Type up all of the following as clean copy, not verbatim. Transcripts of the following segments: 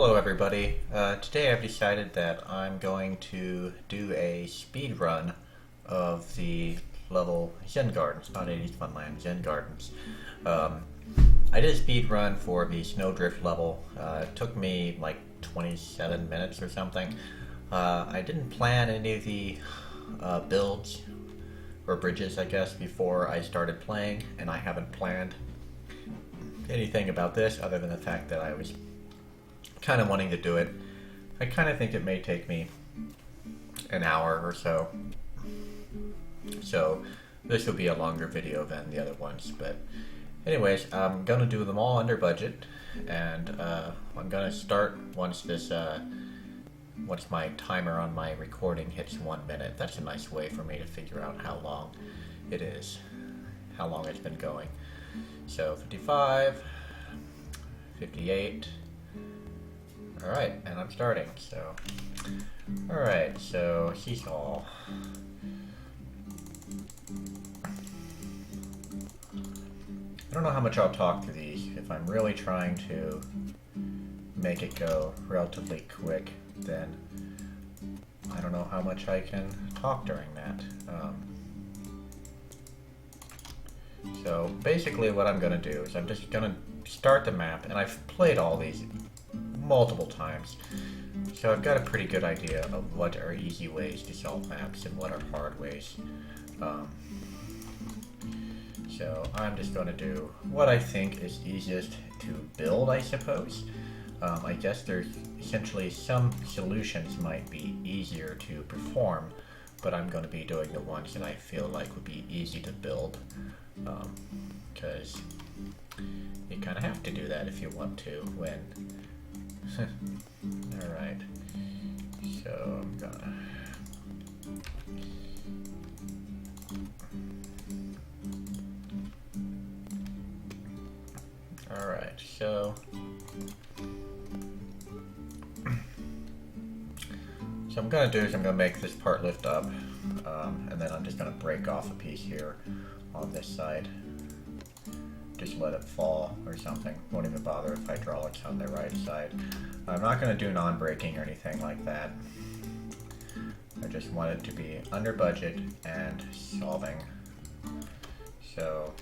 Hello everybody. Today I've decided that I'm going to do a speed run of the level Zen Gardens, not 80s Funland, Zen Gardens. I did a speed run for the Snowdrift level. It took me like 27 minutes or something. I didn't plan any of the builds or bridges, I guess, before I started playing, and I haven't planned anything about this other than the fact that I was kind of wanting to do it. I kind of think it may take me an hour or so. So this will be a longer video than the other ones. But anyways, I'm going to do them all under budget. And I'm going to start once my timer on my recording hits 1 minute. That's a nice way for me to figure out how long it is, how long it's been going. So 55, 58. Alright, and I'm starting, so... Alright, so Seesaw. I don't know how much I'll talk through these. If I'm really trying to make it go relatively quick, then I don't know how much I can talk during that. So basically what I'm going to do is I'm just going to start the map, and I've played all these multiple times, so I've got a pretty good idea of what are easy ways to solve maps and what are hard ways. So I'm just going to do what I think is easiest to build, I suppose. I guess there's essentially some solutions might be easier to perform, but I'm going to be doing the ones that I feel like would be easy to build, because you kind of have to do that if you want to win. Alright, so I'm gonna... Alright, so... So I'm gonna do is I'm gonna make this part lift up, and then I'm just gonna break off a piece here on this side. Just let it fall or something. Won't even bother with hydraulics on the right side. I'm not going to do non-braking or anything like that. I just want it to be under budget and solving. So,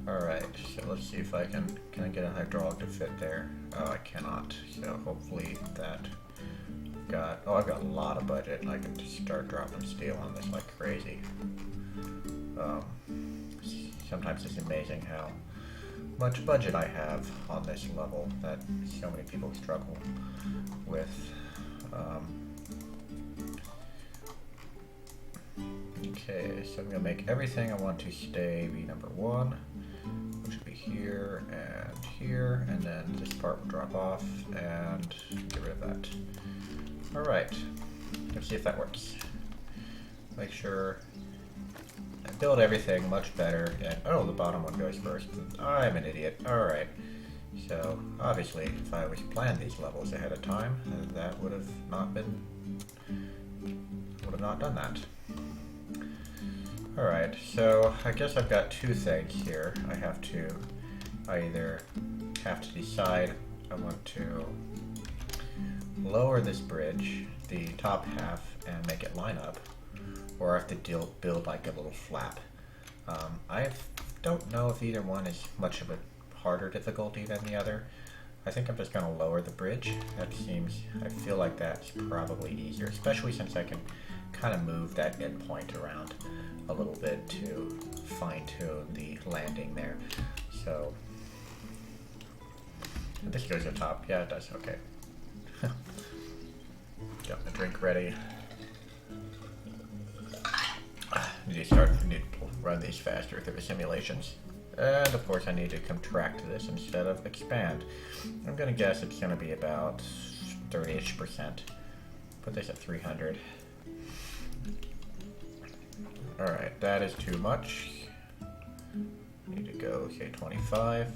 alright, so let's see if I can I get a hydraulic to fit there? Oh, I cannot. So hopefully that I've got a lot of budget, and I can just start dropping steel on this like crazy. Sometimes it's amazing how much budget I have on this level that so many people struggle with. Okay, so I'm going to make everything I want to stay be number 1, which would be here, and then this part will drop off, and get rid of that. Alright, let's see if that works. Make sure I build everything much better, and oh, the bottom one goes first. I'm an idiot. Alright. So, obviously, if I was planned these levels ahead of time, that would have not done that. Alright, so I guess I've got two things here. I either have to decide I want to lower this bridge, the top half, and make it line up, or I have to build like a little flap. I don't know if either one is much of a harder difficulty than the other. I think I'm just going to lower the bridge. I feel like that's probably easier, especially since I can kind of move that endpoint around a little bit to fine-tune the landing there. So, this goes to the top. Yeah, it does. Okay. Got my drink ready. Need to run these faster through the simulations. And of course I need to contract this instead of expand. I'm gonna guess it's gonna be about 30-ish%. Put this at 300. Alright, that is too much. Need to go, say, 25.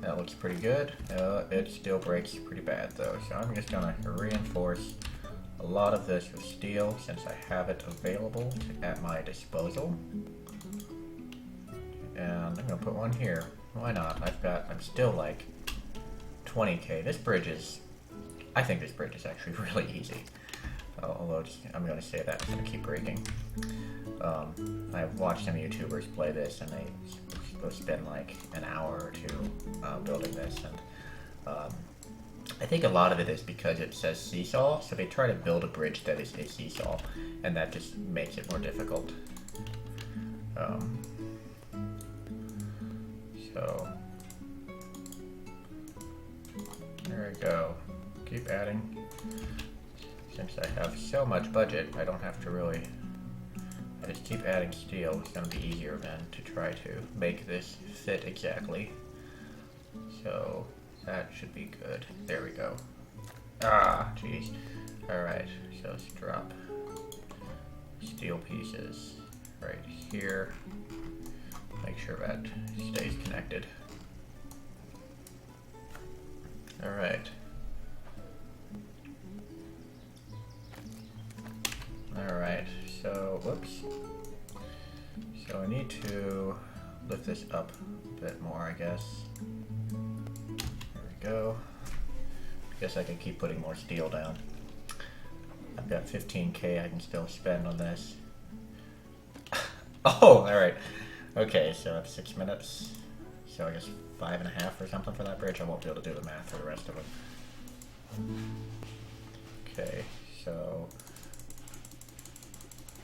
That looks pretty good. It still breaks pretty bad though, so I'm just gonna reinforce a lot of this with steel since I have it available at my disposal. And I'm going to put one here. Why not? I'm still like 20k. I think this bridge is actually really easy. Although I'm going to say that it's going to keep breaking. I've watched some YouTubers play this, and they'll spend like an hour or two building this, and I think a lot of it is because it says seesaw, so they try to build a bridge that is a seesaw, and that just makes it more difficult. So there we go. Keep adding. Since I have so much budget, I don't have to really. I just keep adding steel. It's going to be easier then to try to make this fit exactly. So that should be good. There we go. Ah, jeez. Alright, so let's drop steel pieces right here. Make sure that stays connected. Alright. Alright, so, whoops. So I need to lift this up a bit more, I guess. There we go. Guess I can keep putting more steel down. I've got 15k I can still spend on this. Oh, alright. Okay, so that's 6 minutes. So I guess 5.5 or something for that bridge. I won't be able to do the math for the rest of it. Okay, so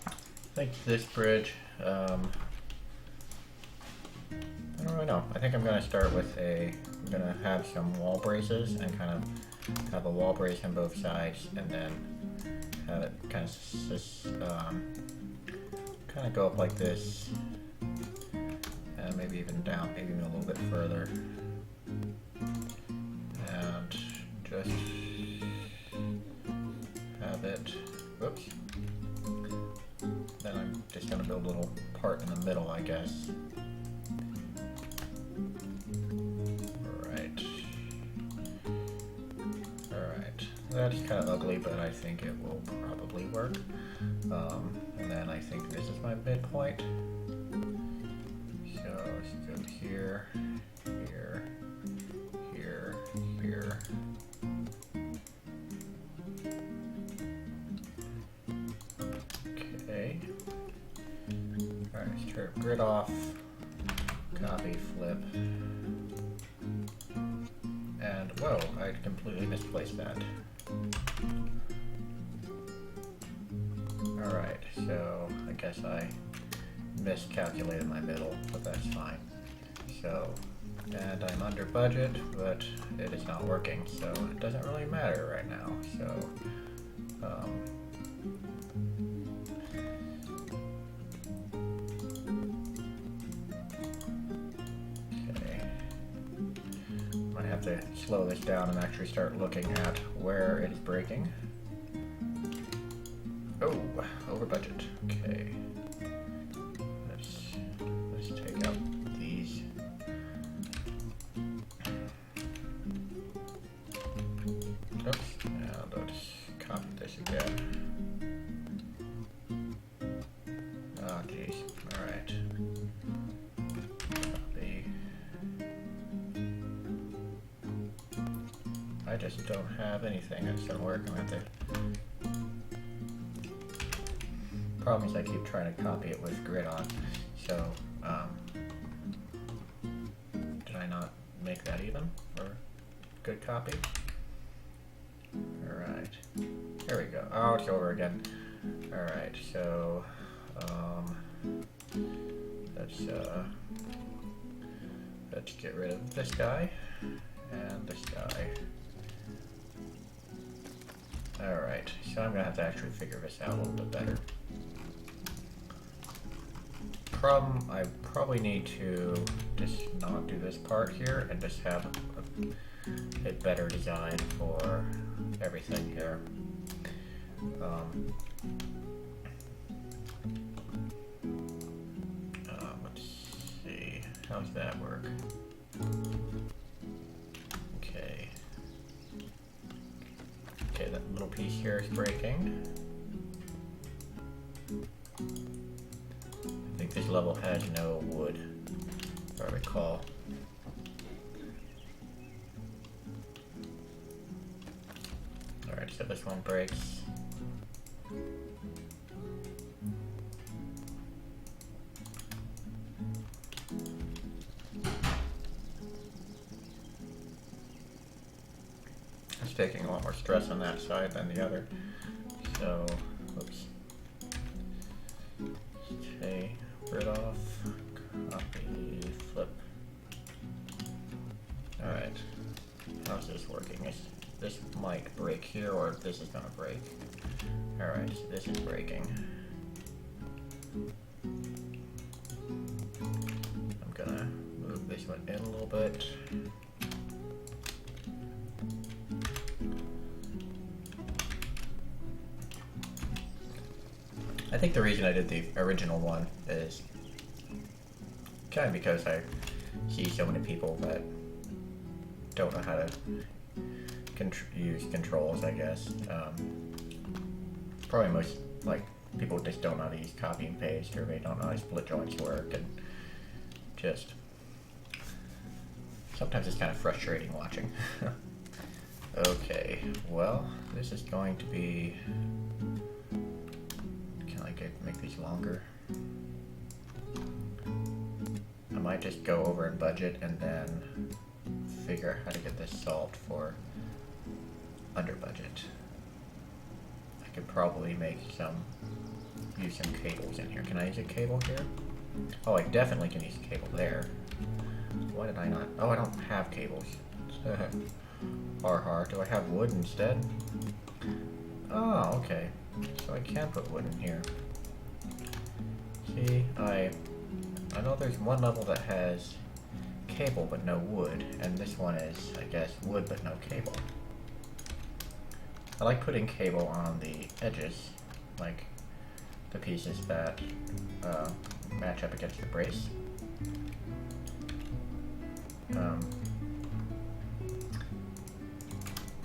I think this bridge, I don't really know. I think I'm going to start with I'm going to have some wall braces and kind of have a wall brace on both sides, and then have it kind of go up like this, and maybe even down, maybe even a little bit further, and just have it, whoops, then I'm just going to build a little part in the middle, I guess. Alright, that's kind of ugly, but I think it will probably work. And then I think this is my midpoint. So let's go here, here, here, here. Okay. Alright, let's turn grid off, copy, flip. And whoa, I completely misplaced that. Alright, so I guess I miscalculated my middle, but that's fine. So, and I'm under budget, but it is not working, so it doesn't really matter right now. So, okay. I have to slow this down and actually start looking at where it is breaking. Oh, over budget. Okay. Let's take out these. Oops. And let's copy this again. Oh, geez. All right. Copy. I just don't have anything that's gonna work. I'm gonna have to. Problem is I keep trying to copy it with grid on, so did I not make that even, or good copy? Alright, there we go. Oh, it's over again. Alright, so let's get rid of this guy and this guy. Alright, so I'm gonna have to actually figure this out a little bit better. I probably need to just not do this part here and just have a better design for everything here. Let's see, how does that work? Okay. Okay, that little piece here is breaking. I think this level has no wood, if I recall. Alright, so this one breaks. It's taking a lot more stress on that side than the other. So, oops. Okay, rid off, copy, flip. Alright, how's this working? This might break here, or this is gonna break. Alright, so this is breaking. I'm gonna move this one in a little bit. I think the reason I did the original one is kind of because I see so many people that don't know how to use controls, I guess. Probably most, like, people just don't know how to use copy and paste, or they don't know how split joints work, and just sometimes it's kind of frustrating watching. Okay, well, this is going to be, can I make these longer? I might just go over in budget and then figure out how to get this solved for under budget. I could probably use some cables in here. Can I use a cable here? Oh, I definitely can use a cable there. Why did I not? Oh, I don't have cables. Har. Do I have wood instead? Oh, okay. So I can put wood in here. See, I know there's one level that has cable but no wood, and this one is, I guess, wood but no cable. I like putting cable on the edges, like the pieces that match up against the brace.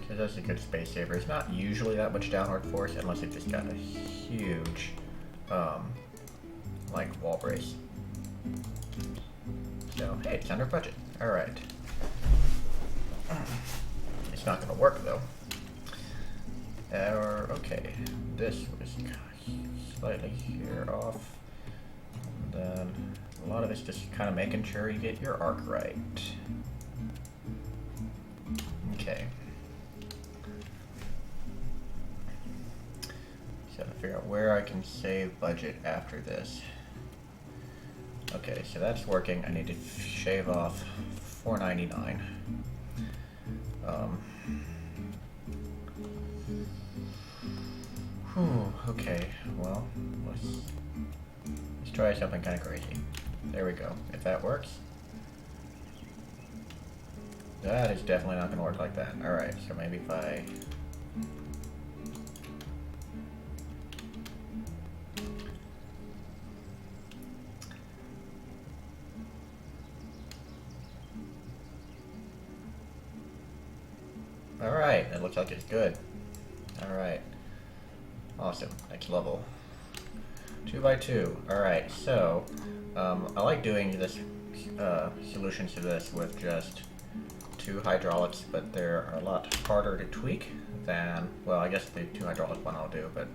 So that's a good space saver. It's not usually that much downward force unless it just got a huge, like, wall brace. So, hey, it's under budget. Alright. It's not gonna work, though. Okay, this was slightly here off. And then a lot of it's just kind of making sure you get your arc right. Okay. So to figure out where I can save budget after this. Okay, so that's working. I need to shave off $4.99. Okay, well, let's try something kind of crazy. There we go. If that works. That is definitely not going to work like that. Alright, so maybe if I... Alright, it looks like it's good. Alright. Awesome. Next level. 2x2. Alright, so I like doing this solutions to this with just 2 hydraulics, but they're a lot harder to tweak than, well, I guess the 2 hydraulic one I'll do, but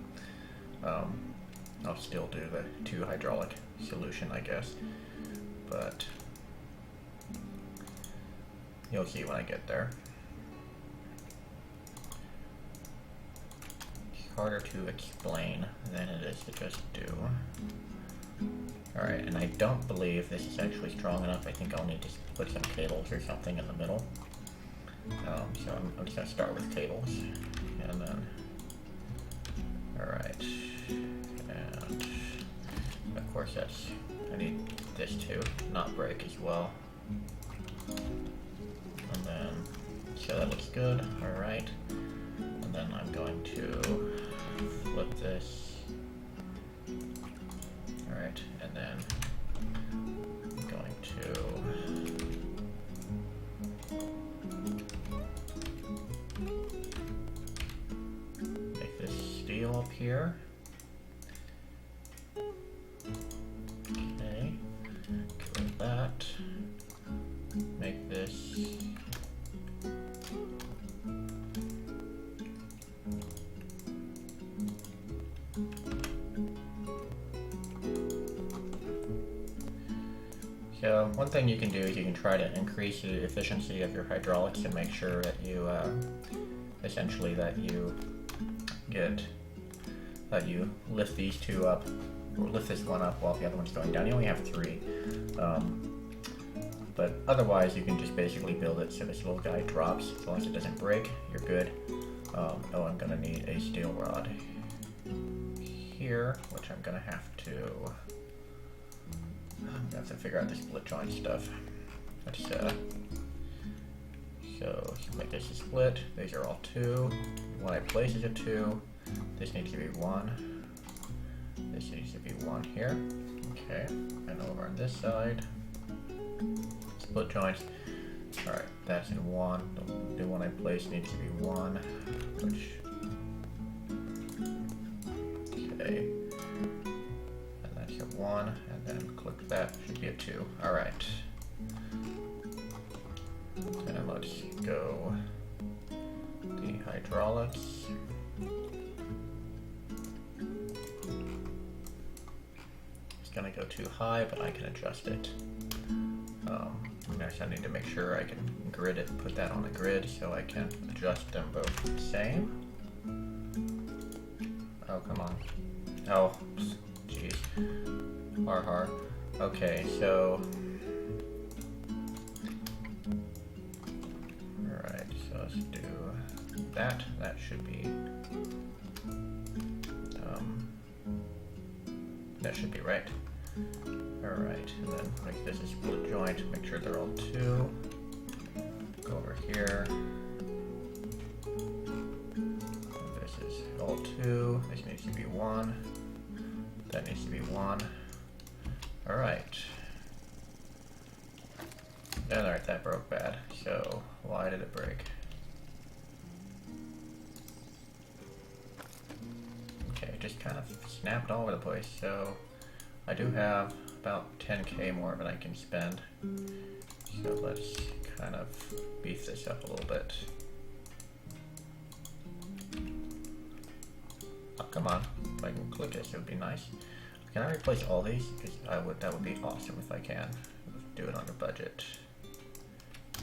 I'll still do the 2 hydraulic solution, I guess. But you'll see when I get there. Harder to explain than it is to just do. Alright, and I don't believe this is actually strong enough. I think I'll need to put some cables or something in the middle. So I'm just going to start with cables. And then... Alright. And... Of course I need this to not break as well. And then... So that looks good. Alright. And then I'm going to flip this. Alright, and then I'm going to make this steel up here. Okay, get rid of that. make this so one thing you can do is you can try to increase the efficiency of your hydraulics and make sure that you essentially that you lift these two up, or lift this one up while the other one's going down. You only have 3. But otherwise you can just basically build it so this little guy drops. As long as it doesn't break, you're good. Oh, I'm gonna need a steel rod here, which I'm gonna have to figure out the split joint stuff. Let's so make this a split. These are all 2. When I place is a 2. This needs to be 1. This needs to be 1 here. Okay, and over on this side, split joints. Alright, that's in 1. The one I place needs to be 1, which, okay, and that's a 1, and then click that, should be a 2. Alright, and let's go the hydraulics. Gonna go too high, but I can adjust it. Next I need to make sure I can grid it, put that on a grid so I can adjust them both the same. Oh, come on. Oh, jeez. Har. Okay, so... Alright, so let's do that. That should be... that should be right. Alright, and then make this a split joint, make sure they're all 2. Go over here. This is all 2. This needs to be 1. That needs to be 1. Alright. Alright, that broke bad. So, why did it break? Okay, it just kind of snapped all over the place. So, I do have about 10k more than I can spend. So let's kind of beef this up a little bit. Oh, come on. If I can click this, it would be nice. Can I replace all these? Because that would be awesome if I can. Do it under budget.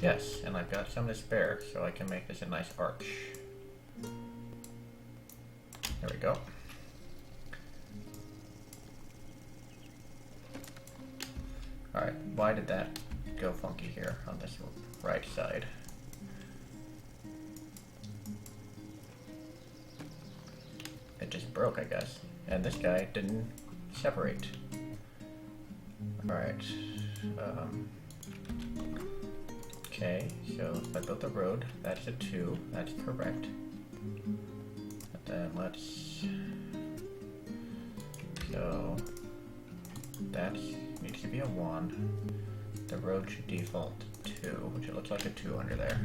Yes, and I've got some to spare, so I can make this a nice arch. There we go. Alright, why did that go funky here on this right side? It just broke, I guess. And this guy didn't separate. Alright. Okay, so if I built the road, that's a 2. That's correct. And then let's... So... that needs to be a 1. The road should default to 2, which it looks like a 2 under there.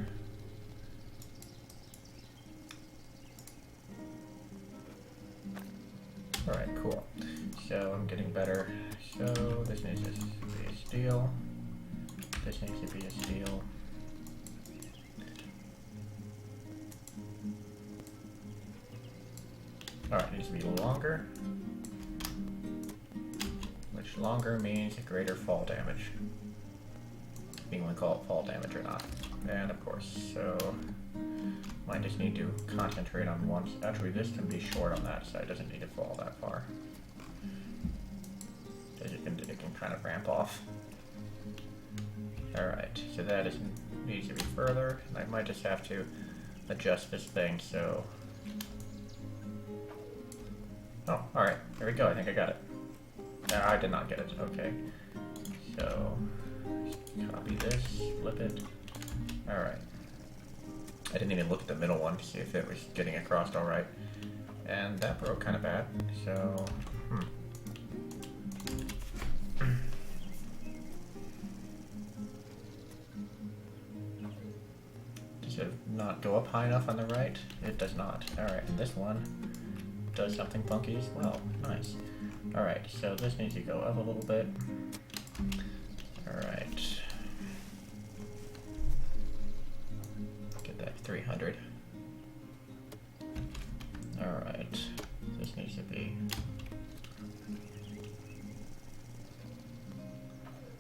Alright, cool. So I'm getting better. So this needs to be a steel. This needs to be a steel. Alright, it needs to be longer. Which longer means greater fall damage. You want to call it fall damage or not. And of course, so might just need to concentrate on one. Actually, this can be short on that side. It doesn't need to fall that far. It can kind of ramp off. Alright, so that needs to be further. And I might just have to adjust this thing so... Oh, alright. There we go. I think I got it. No, I did not get it. Okay. So, copy this, flip it. Alright. I didn't even look at the middle one to see if it was getting across alright. And that broke kind of bad. So, Does it not go up high enough on the right? It does not. Alright, and this one does something funky as well. Nice. Alright, so this needs to go up a little bit. Alright. 300. Alright, this needs to be...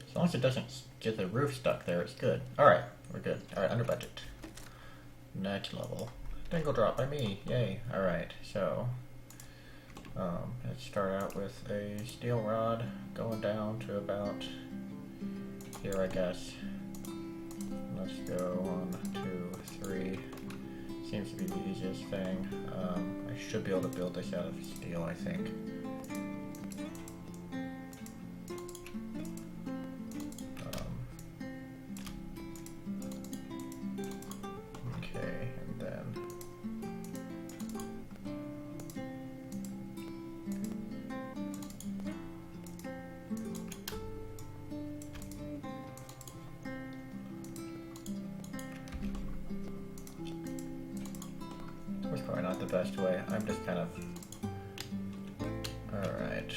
As long as it doesn't get the roof stuck there, it's good. Alright, we're good. Alright, under budget. Next level. Dingle drop by me, yay. Alright, so... let's start out with a steel rod going down to about here, I guess. Let's go 1, 2, 3. Seems to be the easiest thing. I should be able to build this out of steel, I think. Okay, and then was probably not the best way. I'm just kind of... Alright.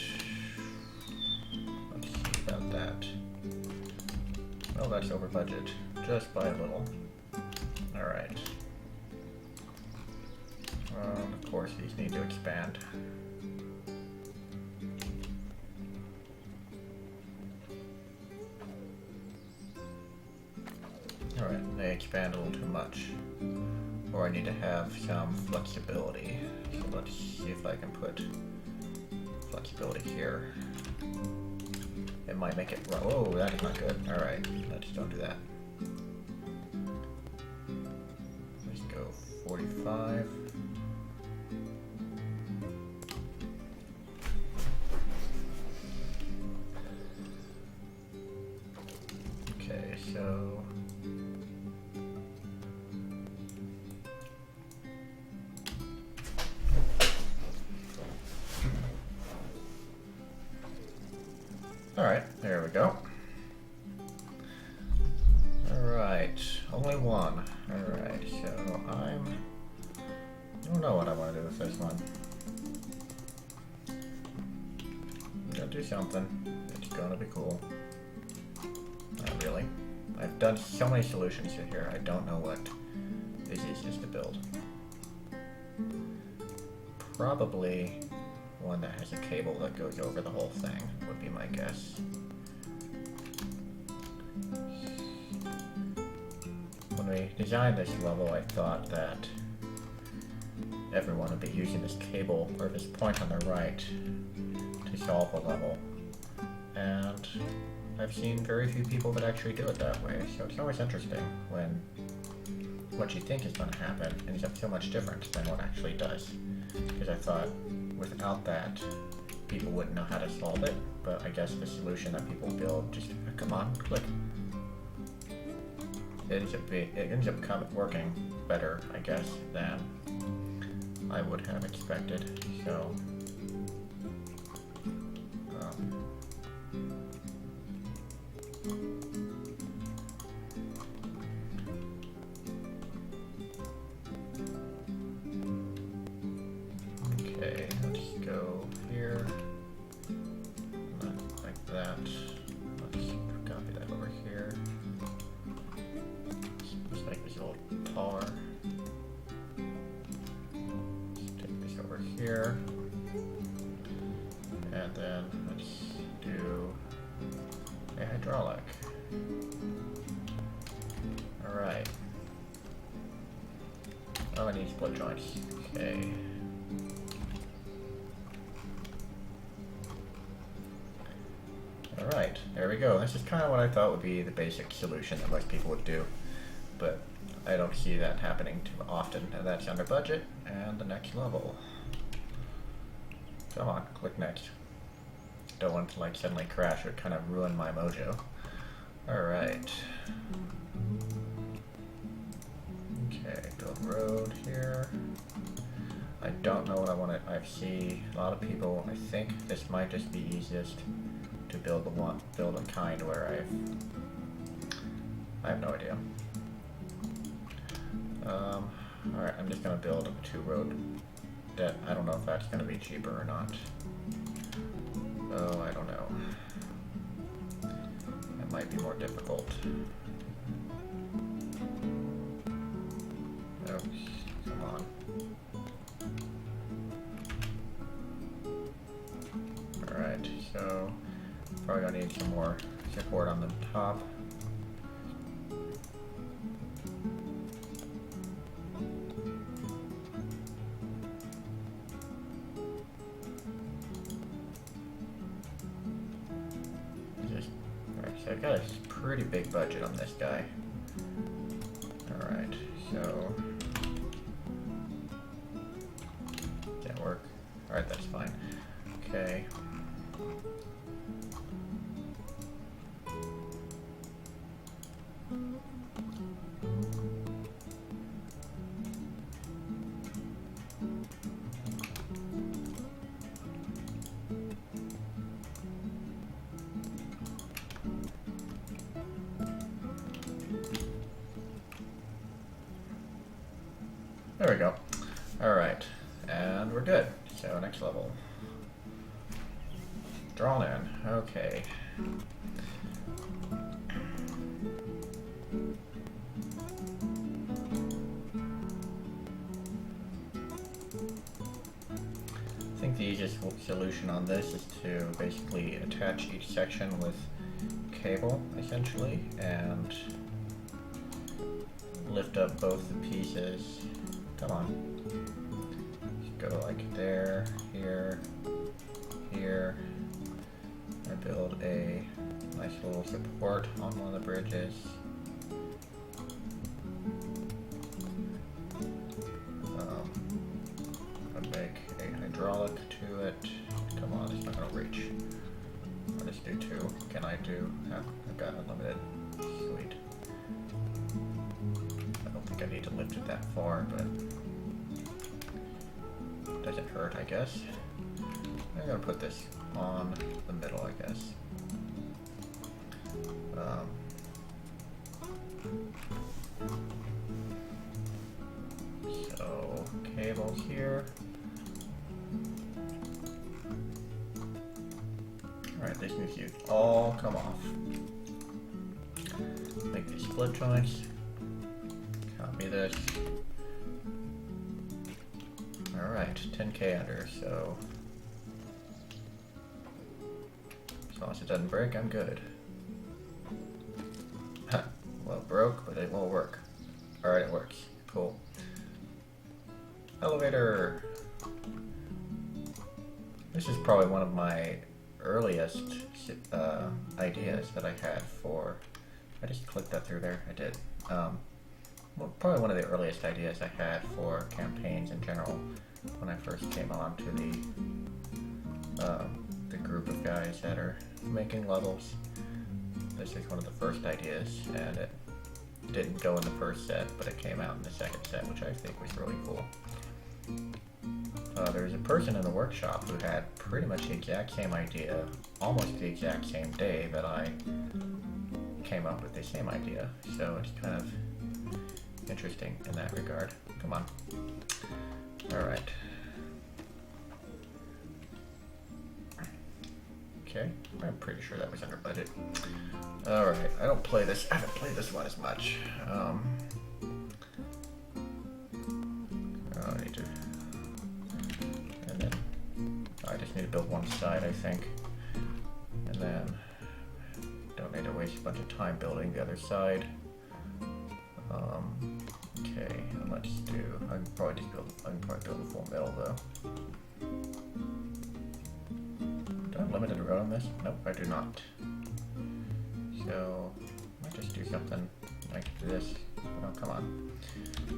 Let's see about that. Well, that's over budget. Just by a little. Alright. Of course, these need to expand. Alright, they expand a little too much. Or I need to have some flexibility. So let's see if I can put flexibility here. It might make it run. Whoa, that is not good. Alright, let's don't do that. Let's go 45. Okay, so... Alright, there we go. Alright, only one. Alright, so I don't know what I want to do with this one. I'm gonna do something. It's gonna be cool. Not really. I've done so many solutions here, I don't know what is easiest to build. Probably one that has a cable that goes over the whole thing would be my guess. When we designed this level, I thought that everyone would be using this cable or this point on the right to solve a level, and I've seen very few people that actually do it that way, so it's always interesting when what you think is going to happen ends up so much different than what actually does. Because I thought without that, people wouldn't know how to solve it, but I guess the solution that people build just, come on, click. It ends up working better, I guess, than I would have expected, so... Okay, let's go here, like that. Let's copy that over here. Let's make this a little taller. Let's take this over here, and then let's do a hydraulic. Alright. Oh, I need split joints. Okay. Alright, there we go. This is kind of what I thought would be the basic solution that most people would do, but I don't see that happening too often, and that's under budget, and the next level. Come on, click next. Don't want to like suddenly crash or kind of ruin my mojo. Alright. Okay, build road here. I don't know what I want to... I see a lot of people, I think this might just be easiest to build a kind where I have no idea. Alright, I'm just gonna build a 2-road that I don't know if that's gonna be cheaper or not. Oh, I don't know. It might be more difficult. need some more support on the top. Alright, so I got a pretty big budget on this guy. Alright, so can't work. Alright, that's fine. Okay. There we go. Alright, and we're good. So next level. Drawn in. Okay. I think the easiest solution on this is to basically attach each section with cable, essentially, and lift up both the pieces. Come on. Just go like there, here, here. I build a nice little support on one of the bridges. I make a hydraulic to it. Come on, it's not gonna reach. I'll just do two. Can I do? I've got unlimited. Sweet. I don't think I need to lift it that far, but it doesn't hurt, I guess. I'm gonna put this on the middle, I guess. So, cables here. Alright, this needs to all come off. Make these split joints. Copy this. Alright, 10K under, so as long as it doesn't break, I'm good. Well, it broke, but it will work. Alright, it works. Cool. Elevator! This is probably one of my earliest ideas that I had for... I just clicked that through there. I did. Well, probably one of the earliest ideas I had for campaigns in general when I first came on to the group of guys that are making levels. This is one of the first ideas, and it didn't go in the first set, but it came out in the second set, which I think was really cool. There was a person in the workshop who had pretty much the exact same idea, almost the exact same day that I came up with the same idea, so it's kind of interesting in that regard. Come on. Alright. Okay, I'm pretty sure that was under budget. Alright, I haven't played this one as much. I need to... And then... I just need to build one side, I think. And then... Don't need to waste a bunch of time building the other side. Okay, I might just do... I can probably build a full middle, though. Do I have limited road on this? Nope, I do not. So, I might just do something like this. Oh, come on.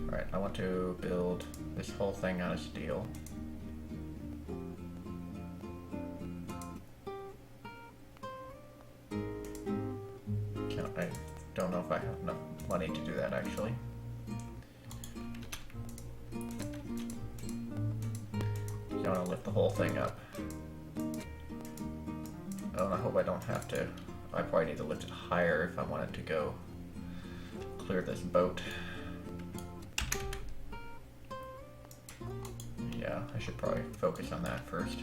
Alright, I want to build this whole thing out of steel. I don't know if I have enough money to do that, actually. So I want to lift the whole thing up. Oh, and I hope I don't have to. I probably need to lift it higher if I wanted to go clear this boat. Yeah, I should probably focus on that first.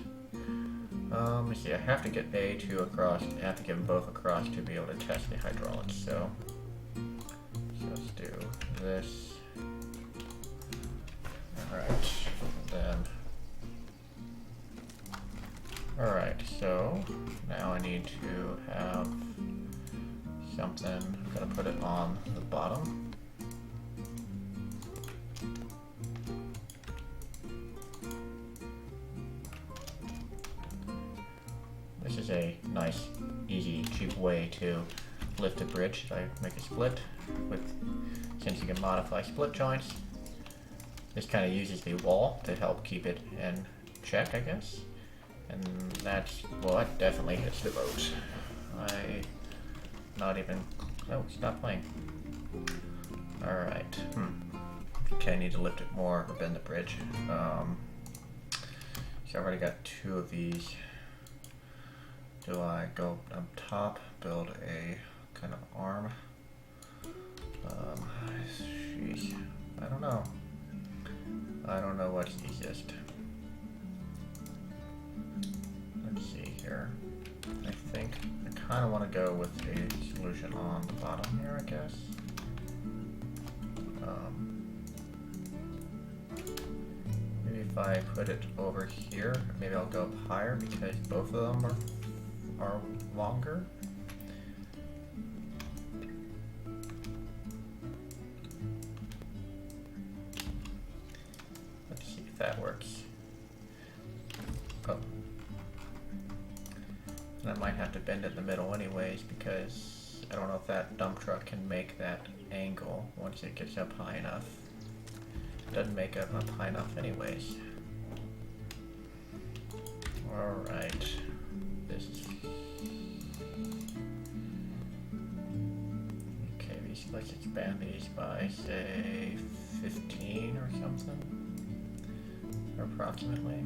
Let's see, I have to get A2 across, I have to get them both across to be able to test the hydraulics, so let's do this. Alright, then. Alright, so now I need to have then I'm gonna put it on the bottom. This is a nice, easy, cheap way to lift a bridge. I make a split since you can modify split joints. This kind of uses the wall to help keep it in check, I guess. And that's, well, that definitely hits the boat. Not even, oh, stop playing. Alright, Okay, I need to lift it more or bend the bridge. So I've already got 2 of these. Do I go up top, build a kind of arm? Sheesh, I don't know. I don't know what's easiest. Let's see here. I think I kind of want to go with a solution on the bottom here, I guess. Maybe if I put it over here, maybe I'll go up higher because both of them are longer. Let's see if that works. Oh. And I might have to bend it in the middle anyways because I don't know if that dump truck can make that angle once it gets up high enough. It doesn't make it up high enough anyways. Alright. Okay, let's expand these by, say, 15 or something, approximately.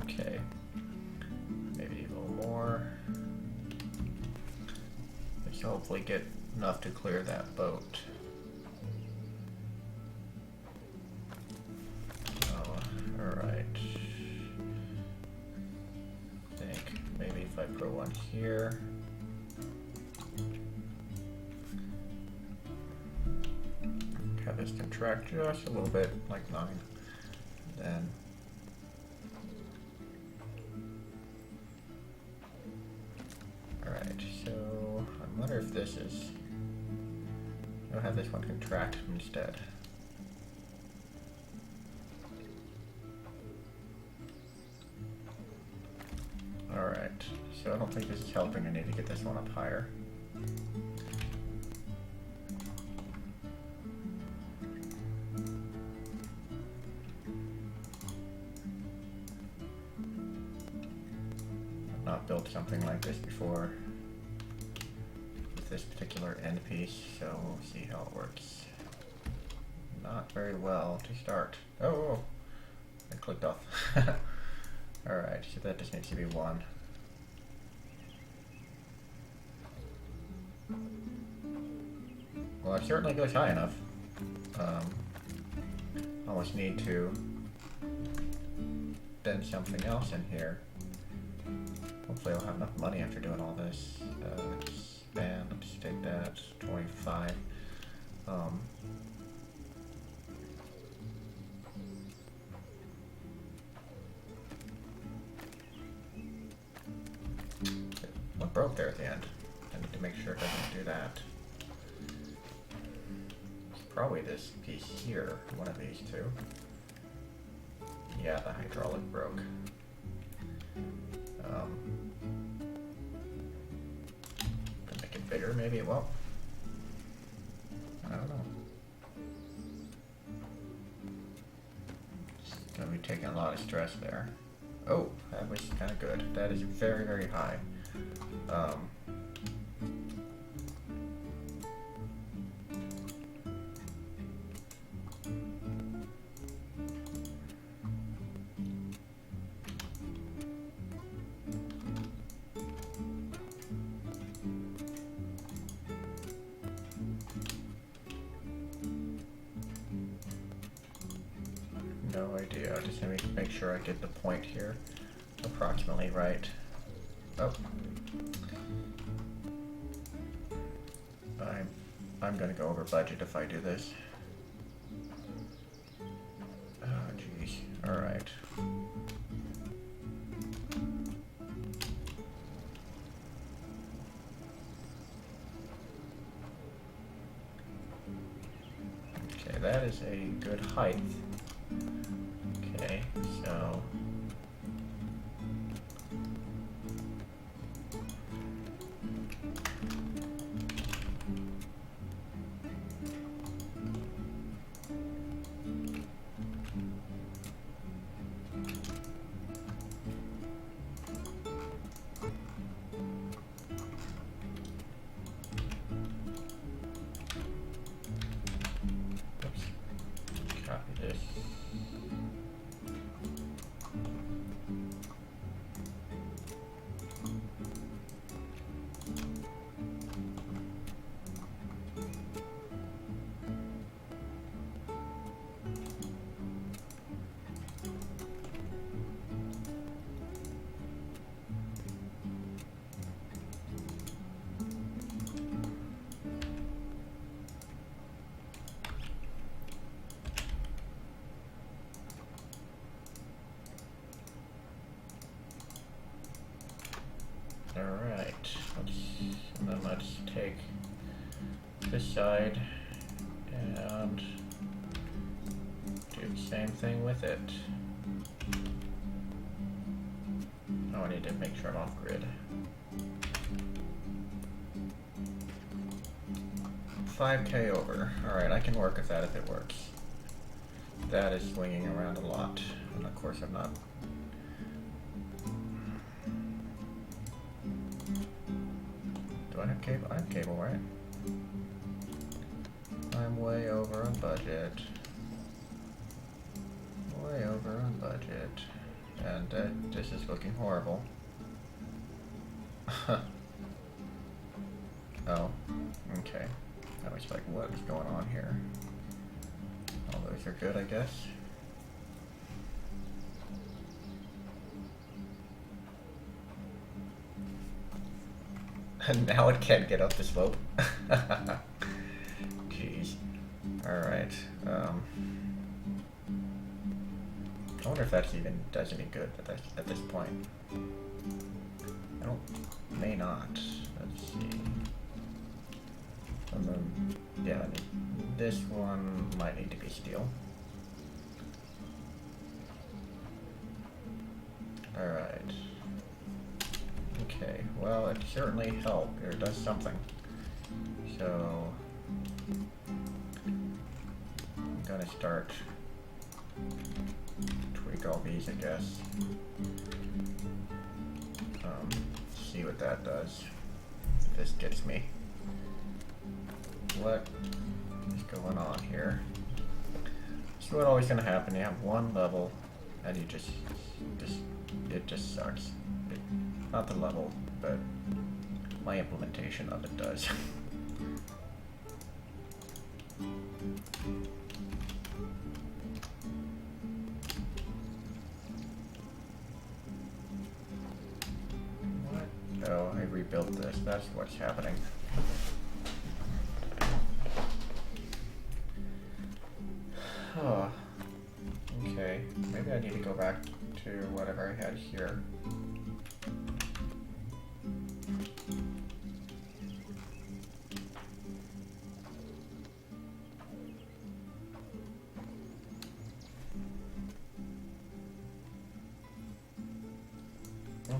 Okay, maybe a little more. Let's hopefully get enough to clear that boat. Alright. I think maybe if I put one here. Have this contract just a little bit, like 9. Then alright, so I wonder if this is, I'll have this one contract instead. Alright, so I don't think this is helping. I need to get this one up higher. I've not built something like this before with this particular end piece, so we'll see how it works. Not very well to start. Oh, I clicked off. Alright, so that just needs to be 1. Well, it certainly goes high enough. Almost need to bend something else in here. Hopefully I'll have enough money after doing all this. Expand, let's take that, 25. What broke there at the end? I need to make sure it doesn't do that. It's probably this piece here, one of these 2. Yeah, the hydraulic broke. Can make it bigger, maybe it won't. I don't know. It's gonna be taking a lot of stress there. Oh, that was kind of good. That is very, very high. No idea. Just let me make sure I get the point here approximately right. Oh. I'm gonna go over budget if I do this. Oh, geez. Alright. Okay, that is a good height. Okay, so... Copy this. Alright, and then let's take this side and do the same thing with it. Oh, I need to make sure I'm off grid. 5K over. Alright, I can work with that if it works. That is swinging around a lot, and of course I'm not. Do I have cable? I have cable, right? I'm way over on budget. Way over on budget. And this is looking horrible. Oh, okay. I was like, what is going on here? All those are good, I guess. And now it can't get up the slope. Jeez. Alright. I wonder if that even does any good at this point. I don't... may not. Let's see. And then, yeah, this one might need to be steel. Alright. Okay, well, it certainly helped, or does something. So, I'm gonna start tweak all these, I guess. See what that does. If this gets me. What is going on here? So what's always gonna happen? You have one level, and you it just sucks. Not the level, but my implementation of it does. What? Oh, I rebuilt this. That's what's happening. Oh, okay. Maybe I need to go back to whatever I had here.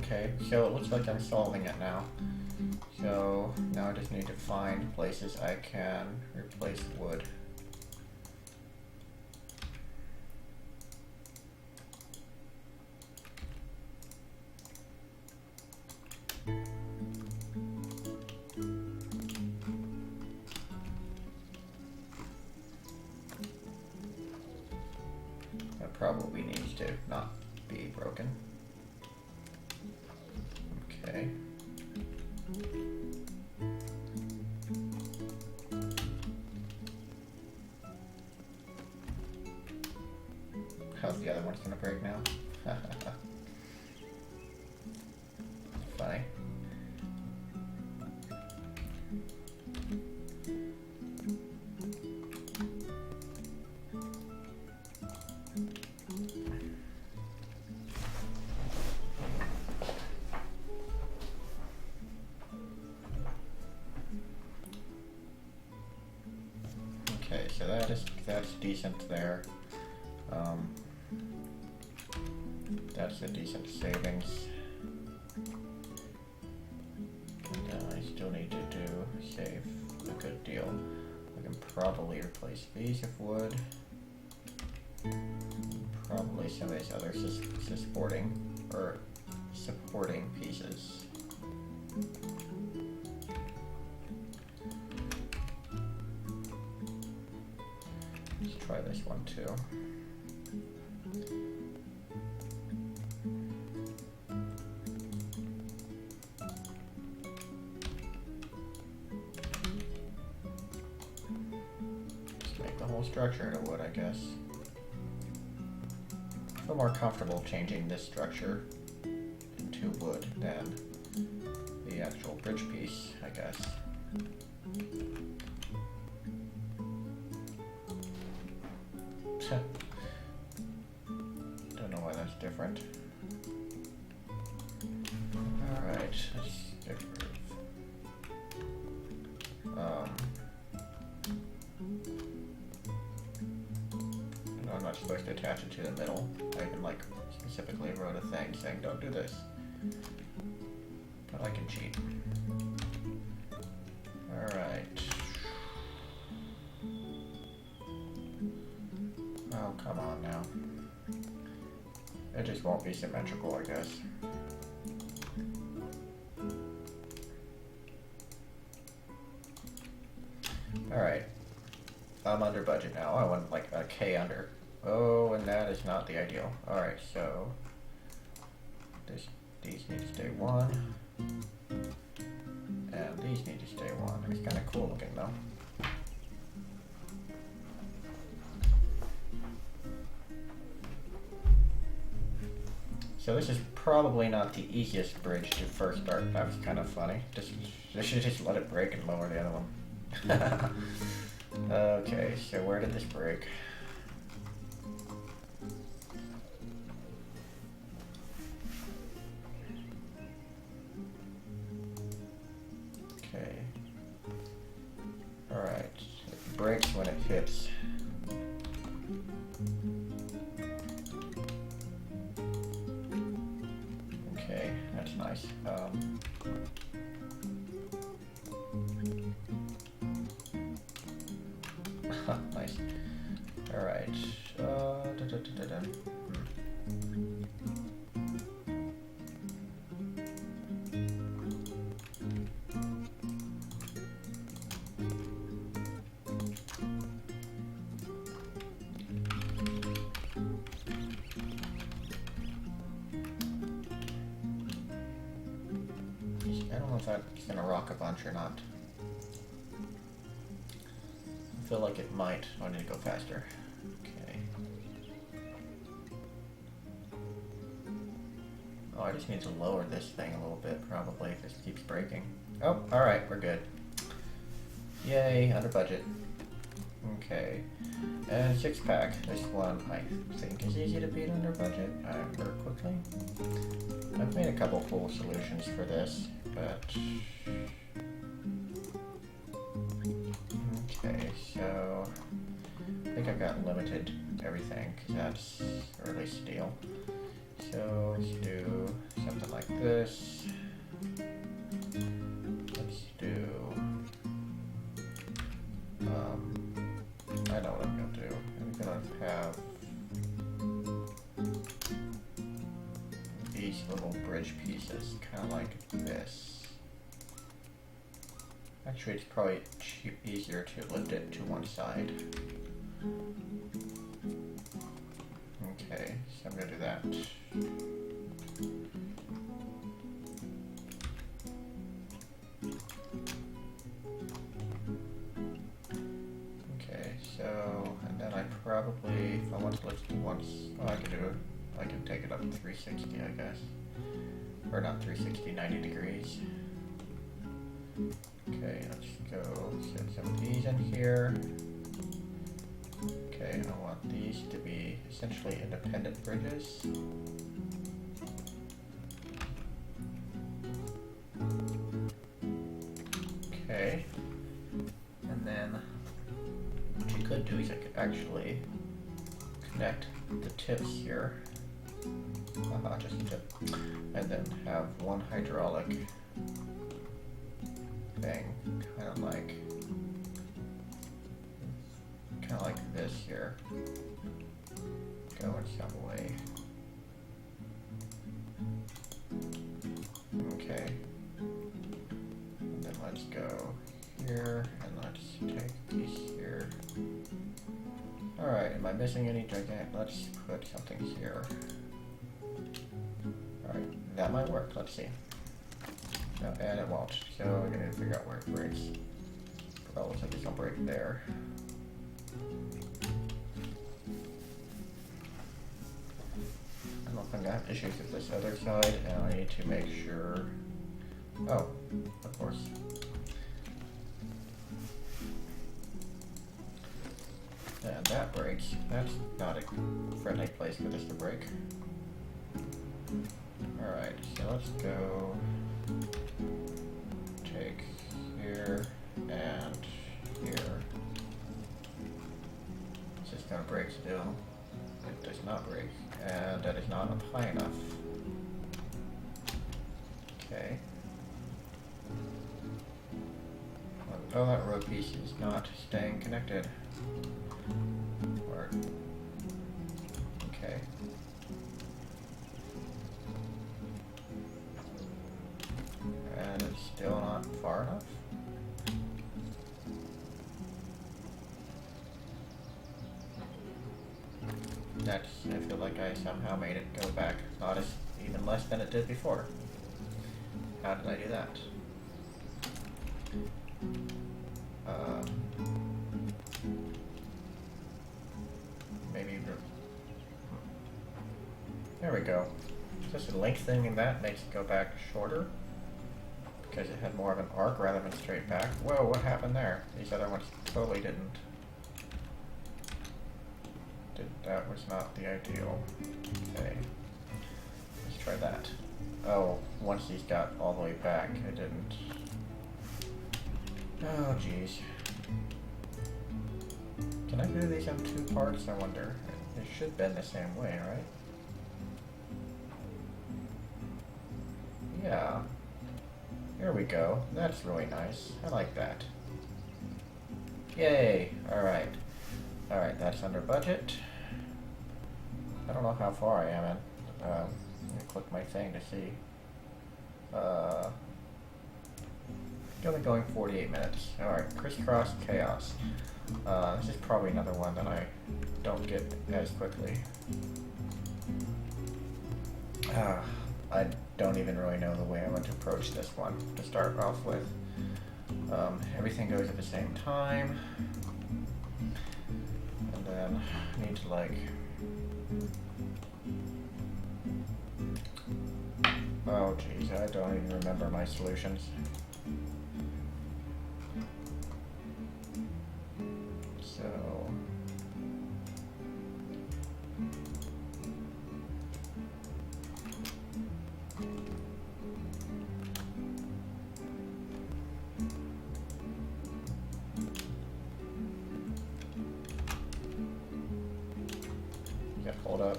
Okay, so it looks like I'm solving it now. So now I just need to find places I can replace wood. That probably needs to not be broken. Okay. How's the other one's gonna break now? Funny. that's decent there. That's a decent savings. And I still need to save a good deal. I can probably replace these with wood. Probably some of these other supporting pieces. Let's try this one too. Just make the whole structure into wood, I guess. I feel more comfortable changing this structure into wood than the actual bridge piece, I guess. Don't know why that's different. Alright, let's get rid of... no, I'm not supposed to attach it to the middle. I even like specifically wrote a thing saying don't do this. But I can cheat. Alright. Oh, come on now. It just won't be symmetrical, I guess. Alright. I'm under budget now. I want like a K under. Oh, and that is not the ideal. Alright, so these need to stay 1. And these need to stay 1. It's kind of cool looking though. So this is probably not the easiest bridge to first start. That was kind of funny. I should just let it break and lower the other one. Okay, so where did this break? Okay. Alright. It breaks when it hits. Okay, that's nice. Nice. Alright. I don't know if that's gonna rock a bunch or not. I feel like it might. Oh, I need to go faster. Okay. Oh, I just need to lower this thing a little bit, probably, if this keeps breaking. Oh, alright, we're good. Yay, under budget. Okay. And 6-pack. This one, I think, is easy to beat under budget. Very quickly. I've made a couple cool solutions for this, but... Okay, so... I think I've got limited everything, because that's early steel. So, let's do something like this. Let's do... I know what I'm going to do. I'm going to have these little bridge pieces, kind of like this. Actually, it's probably easier to lift it to one side. Okay, so I'm going to do that. Okay, so, and then I probably, if I want to lift it once, well, I can take it up 360, I guess. Or not 360, 90 degrees. Okay, let's go set some of these in here. Okay, I want these to be essentially independent bridges. Okay, and then what you could do is actually connect the tips here. Just a tip. And then have one hydraulic thing, kind of like this here. Go in some way. Okay. And then let's go here, and let's take a piece here. Alright, am I missing any gigantic? Let's put something here. Alright, that might work. Let's see. No, and it won't. So we're gonna figure out where it breaks. But looks like it's gonna break there. I don't think I have issues with this other side, and I need to make sure. Oh, of course. And that breaks. That's not a friendly place for this to break. Alright, so let's go take here and here. It's just gonna break still. It does not break. And that is not up high enough. Okay. Oh, that row piece is not staying connected. Or, okay. And it's still not far enough. That's, I feel like I somehow made it go back not as even less than it did before. How did I do that? Maybe there we go. Just a lengthening that makes it go back shorter because it had more of an arc rather than straight back. Whoa, what happened there? These other ones totally didn't. That was not the ideal. Okay, let's try that. Oh, once these got all the way back, it didn't. Oh, jeez. Can I do these in 2 parts? I wonder. It should bend the same way, right? Yeah. Here we go. That's really nice. I like that. Yay! Alright. Alright, that's under budget. I don't know how far I am in. Let me click my thing to see. Only going 48 minutes. Alright, Crisscross Chaos. This is probably another one that I don't get as quickly. I don't even really know the way I want to approach this one to start off with. Everything goes at the same time. And then I need to like... Oh geez, I don't even remember my solutions. So... Yeah, hold up.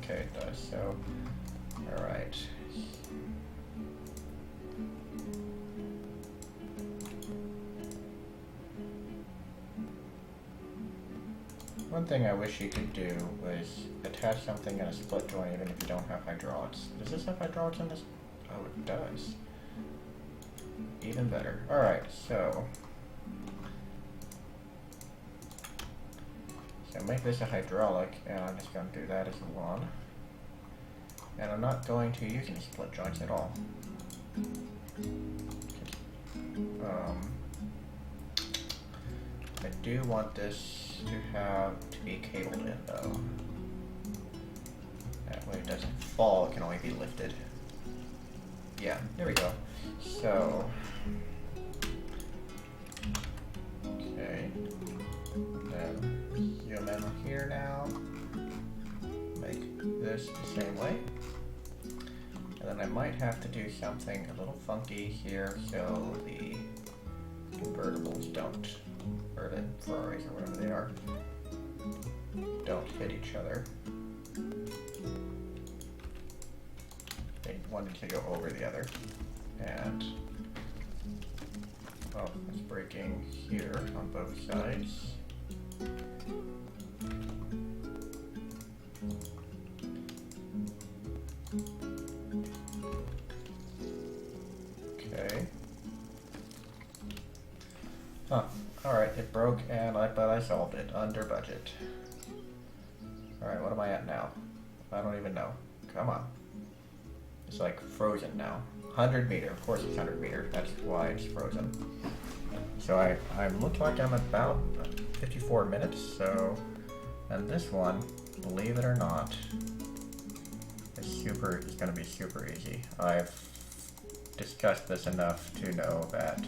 Okay, it does, so... Alright. One thing I wish you could do was attach something in a split joint even if you don't have hydraulics. Does this have hydraulics in this? Oh, it does. Even better. Alright, so make this a hydraulic, and I'm just going to do that as one. And I'm not going to use any split joints at all. I do want this to be cabled in though. That way it doesn't fall, it can only be lifted. Yeah, there we go. So, okay. Then zoom in here now. Make this the same way. And then I might have to do something a little funky here so the convertibles don't, or the Ferraris or whatever they are, don't hit each other. One needs to go over the other. And oh, it's breaking here on both sides. Okay. Huh. Alright, it broke but I solved it under budget. Alright, what am I at now? I don't even know. Come on. It's like frozen now. 100 meter, of course it's 100 meter. That's why it's frozen. So I look like I'm about 54 minutes, so, and this one, believe it or not, is gonna be super easy. I've discussed this enough to know that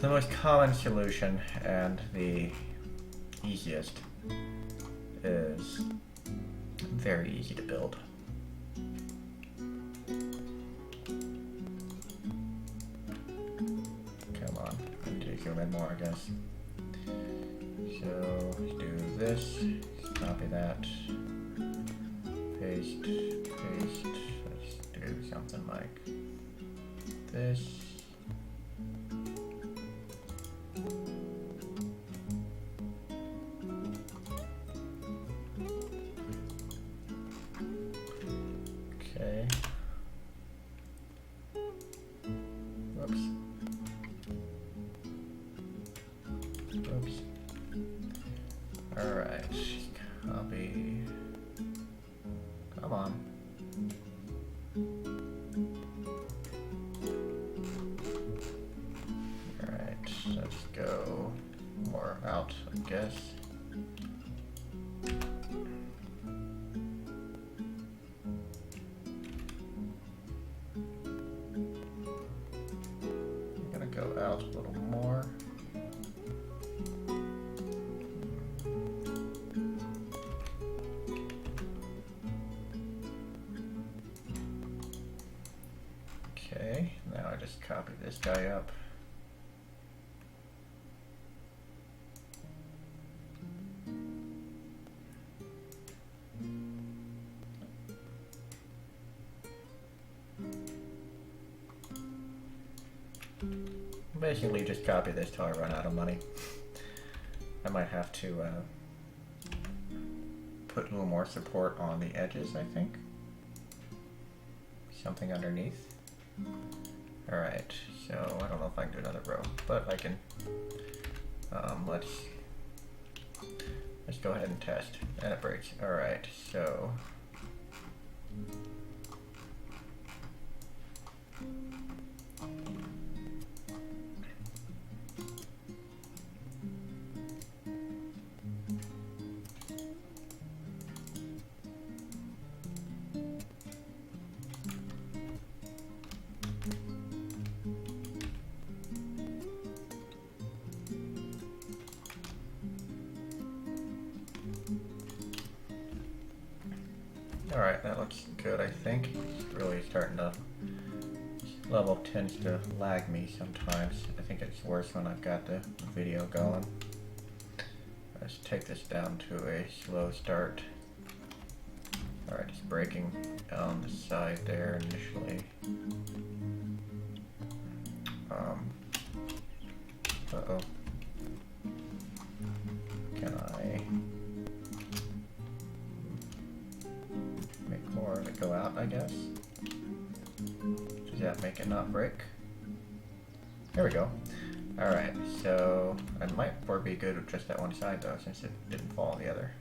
the most common solution and the easiest is very easy to build. Come on, I need to zoom in more, I guess. So, do this, copy that, paste, paste, let's do something like this. Okay. Whoops. Oops. Alright. Copy. Come on. Alright, let's go more out, I guess. I'm gonna go out a little more. Okay, now I just copy this guy up. Basically just copy this till I run out of money. I might have to put a little more support on the edges, I think. Something underneath. Alright, so I don't know if I can do another row, but I can. Let's go ahead and test. And it breaks. Alright, so alright, that looks good, I think. It's really starting to, level tends to lag me sometimes. I think it's worse when I've got the video going. Let's take this down to a slow start. Alright, it's breaking on the side there initially. Uh-oh. Can I make more of it go out, I guess? Does that make it not break? There we go. Alright, so it might be good with just that one side though, since it didn't fall on the other.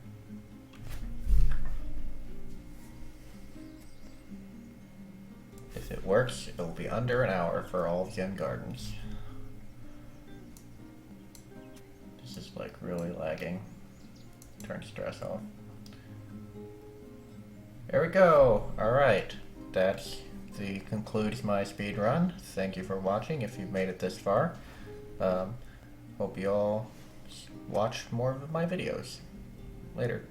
If it works, it will be under an hour for all of Zen Gardens. This is like really lagging. Turn stress off. There we go! Alright, that concludes my speed run. Thank you for watching if you've made it this far. Hope you all watch more of my videos. Later.